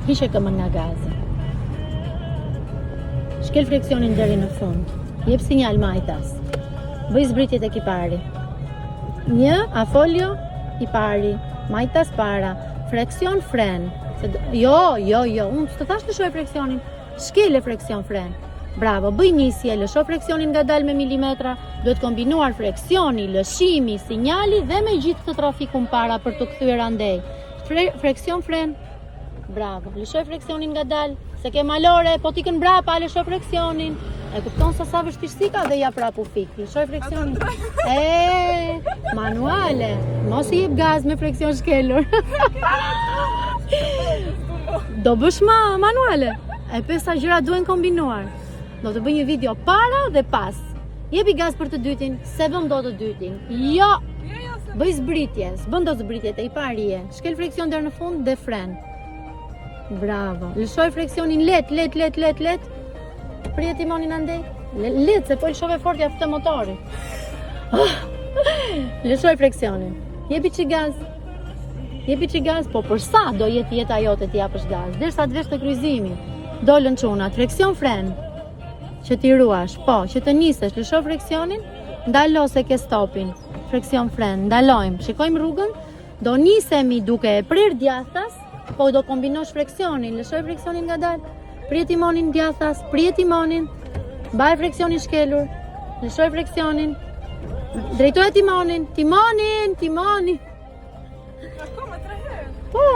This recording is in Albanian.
Hishe këmën nga gazi. Shkel freksionin deri në fund. Jep sinjal majtas. Bëj zbritjet e kipari. 1, afolio, i pari. Majtas para. Freksion fren. Jo, unë të thash lëshoj freksionin. Shkele freksion fren. Bravo, bëj nisje, lësho freksionin nga dal me milimetra. Duhet kombinuar freksioni, lëshimi, sinjali dhe me gjithë të trafikun para për të kthyer andej. Freksion fren. Bravo, lëshoj freksionin nga dal. Se ke malore, po t'i kën brapa, lëshoj freksionin. E kupton sa vështirësi ka dhe ja prapu fik. Lëshoj freksionin. Manuale. Mos i jep gaz me freksion shkelur. Do bësh manuale. E pesa gjëra duhen kombinuar. Do të bëj një video para dhe pas. Jepi gaz për të dytin, se bën dot të dytin. Jo. Bëj zbritje, s'bën dot zbritje, te i parije. Shkel freksion deri në fund dhe fren. Bravo. Lëshoj freksionin let. Prijet timonin andej. Let, se po i shove fort ja ftë motori. Lëshoj freksionin. Jepi çi gaz, po për sa do jetë jeta jote ti japësh gaz? Derisa të vesh te kryqëzimi. Dolën çunat, freksion fren. Që ti ruash, po, që të nisesh, lësho freksionin, ndalo se ke stopin. Freksion fren, ndalojmë, shikojmë rrugën, do nisemi duke e prer djathtas, po do kombinosh freksionin, lëshoj freksionin nga dal, prje timonin djathtas, prje timonin, mbaj freksionin shkelur, lëshoj freksionin, drejtoje timonin. Akoma 3 herë. Po.